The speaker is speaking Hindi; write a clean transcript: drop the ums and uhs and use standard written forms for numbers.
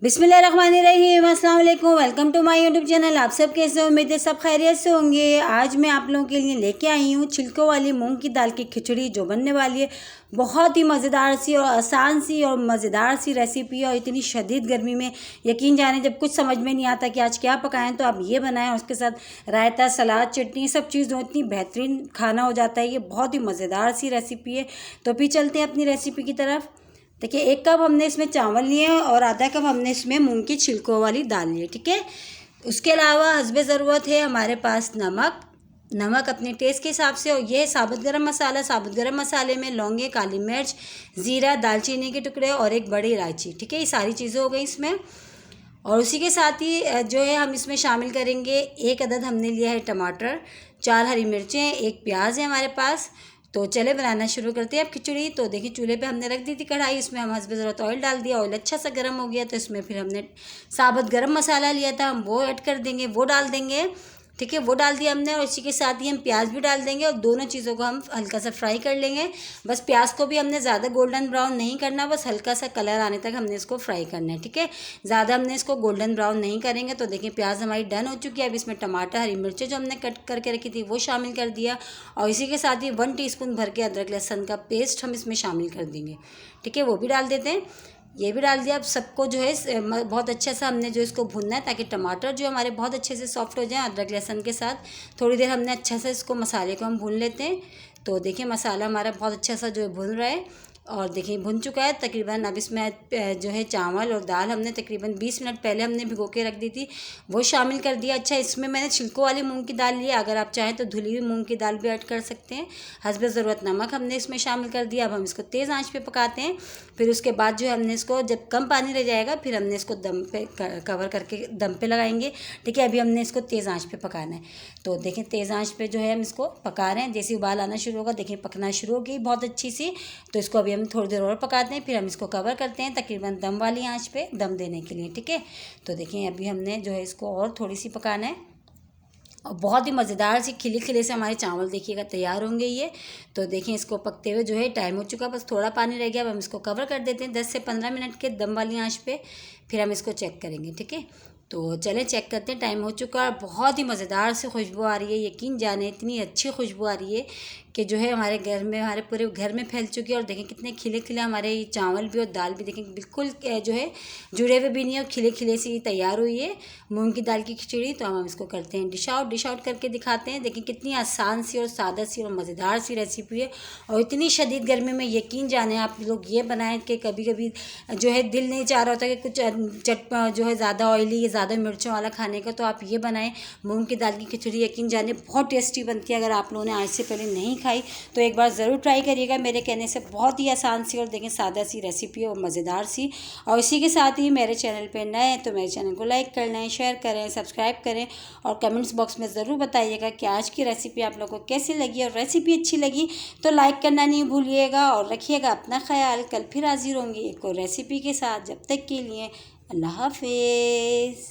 बिस्मिल्लाहिर्रहमानिर्रहीम, अस्सलाम वालेकुम। Welcome to my YouTube channel. आप सब कैसे हो? उम्मीद है सब खैरियत से होंगे। आज मैं आप लोगों के लिए लेके आई हूँ छिलकों वाली मूंग की दाल की खिचड़ी, जो बनने वाली है बहुत ही मज़ेदार सी और आसान सी और मज़ेदार सी रेसिपी है। और इतनी शदीद गर्मी में यकीन जाने जब कुछ समझ में नहीं आता कि आज क्या पकाएं, तो आप ये बनाएं और उसके साथ रायता, सलाद, चटनी, सब चीज़ इतनी बेहतरीन खाना हो जाता है। ये बहुत ही मज़ेदार सी रेसिपी है। तो फिर चलते हैं अपनी रेसिपी की तरफ। देखिए, 1 कप हमने इसमें चावल लिए हैं और आधा कप हमने इसमें मूंग की छिलकों वाली दाल ली है। ठीक है। उसके अलावा हस्बे ज़रूरत है हमारे पास नमक अपने टेस्ट के हिसाब से। और ये साबुत गरम मसाला, साबुत गरम मसाले में लौंगे, काली मिर्च, ज़ीरा, दालचीनी के टुकड़े और एक बड़ी इलायची। ठीक है, ये सारी चीज़ें हो गई इसमें। और उसी के साथ ही जो है हम इसमें शामिल करेंगे 1 अदद हमने लिया है टमाटर, 4 हरी मिर्चें, 1 प्याज है हमारे पास। तो चले बनाना शुरू करते हैं अब खिचड़ी। तो देखिए, चूल्हे पे हमने रख दी थी कढ़ाई, इसमें हम हस्बे ज़रूरत ऑयल डाल दिया। ऑयल अच्छा सा गर्म हो गया तो इसमें फिर हमने साबुत गरम मसाला लिया था, हम वो ऐड कर देंगे, वो डाल देंगे। ठीक है, वो डाल दिया हमने। और इसी के साथ ही हम प्याज भी डाल देंगे और दोनों चीज़ों को हम हल्का सा फ्राई कर लेंगे। बस प्याज को भी हमने ज़्यादा गोल्डन ब्राउन नहीं करना, बस हल्का सा कलर आने तक हमने इसको फ्राई करना है। ठीक है, ज़्यादा हमने इसको गोल्डन ब्राउन नहीं करेंगे। तो देखिए, प्याज हमारी डन हो चुकी है। अब इसमें टमाटर, हरी मिर्चें जो हमने कट करके रखी थी वो शामिल कर दिया। और इसी के साथ ही 1 टीस्पून भर के अदरक लहसुन का पेस्ट हम इसमें शामिल कर देंगे। ठीक है, वो भी डाल देते हैं। ये भी डाल दिया। अब सबको जो है बहुत अच्छा सा हमने जो इसको भूनना है, ताकि टमाटर जो हमारे बहुत अच्छे से सॉफ्ट हो जाए अदरक लहसुन के साथ। थोड़ी देर हमने अच्छा से इसको मसाले को हम भून लेते हैं। तो देखिए, मसाला हमारा बहुत अच्छा सा जो है भून रहा है। और देखिए, भुन चुका है तकरीबन। अब इसमें जो है चावल और दाल हमने तकरीबन 20 मिनट पहले हमने भिगो के रख दी थी, वो शामिल कर दिया। अच्छा, इसमें मैंने छिलकों वाली मूंग की दाल ली है, अगर आप चाहें तो धुली हुई मूंग की दाल भी ऐड कर सकते हैं। हस्बे ज़रूरत नमक हमने इसमें शामिल कर दिया। अब हम इसको तेज़ आंच पे पकाते हैं। फिर उसके बाद जो है हमने इसको, जब कम पानी रह जाएगा, फिर हमने इसको दम पे कवर करके दम पे लगाएंगे। ठीक है, अभी हमने इसको तेज़ आंच पे पकाना है। तो देखें, तेज़ आंच पे जो है हम इसको पका रहे हैं। जैसे उबाल आना शुरू होगा, देखिए पकना शुरू हो गई बहुत अच्छी सी। तो इसको अभी हम थोड़ी देर और पकाते हैं, फिर हम इसको कवर करते हैं तकरीबन दम वाली आंच पे दम देने के लिए। ठीक है, तो देखिए अभी हमने जो है इसको और थोड़ी सी पकाना है। और बहुत ही मज़ेदार सी खिले खिले से हमारे चावल देखिएगा तैयार होंगे ये। तो देखें, इसको पकते हुए जो है टाइम हो चुका, बस थोड़ा पानी रह गया। अब हम इसको कवर कर देते हैं 10 से 15 मिनट के दम वाली आंच पे। फिर हम इसको चेक करेंगे। ठीक है, तो चलें चेक करते हैं। टाइम हो चुका है। बहुत ही मज़ेदार से खुशबू आ रही है, यकीन जाने इतनी अच्छी खुशबू आ रही है कि जो है हमारे घर में, हमारे पूरे घर में फैल चुकी है। और देखें कितने खिले खिले हमारे ये चावल भी और दाल भी, देखें बिल्कुल जो है जुड़े हुए भी नहीं है और खिले खिले सी तैयार हुई है मूंग की दाल की खिचड़ी। तो हम इसको करते हैं डिश आउट करके दिखाते हैं। देखें कितनी आसान सी और सादा सी और मज़ेदार सी रेसिपी है। और इतनी शदीद गर्मी में यकीन जाने आप लोग ये बनाएं कि कभी कभी जो है दिल नहीं चाह रहा होता कि कुछ जो है ज़्यादा ऑयली या ज़्यादा मिर्चों वाला खाने का, तो आप ये बनाएं मूंग की दाल की खिचड़ी। यकीन जाने बहुत टेस्टी बनती है। अगर आप लोगों ने आज से पहले नहीं खाई तो एक बार ज़रूर ट्राई करिएगा मेरे कहने से। बहुत ही आसान सी और देखें सादा सी रेसिपी और मज़ेदार सी। और इसी के साथ ही मेरे चैनल पे नए हैं तो मेरे चैनल को लाइक कर लें, शेयर करें, सब्सक्राइब करें। और कमेंट्स बॉक्स में ज़रूर बताइएगा कि आज की रेसिपी आप लोगों को कैसी लगी। और रेसिपी अच्छी लगी तो लाइक करना नहीं भूलिएगा। और रखिएगा अपना ख्याल। कल फिर हाजिर होंगी एक और रेसिपी के साथ। जब तक के लिए अल्लाह हाफिज़।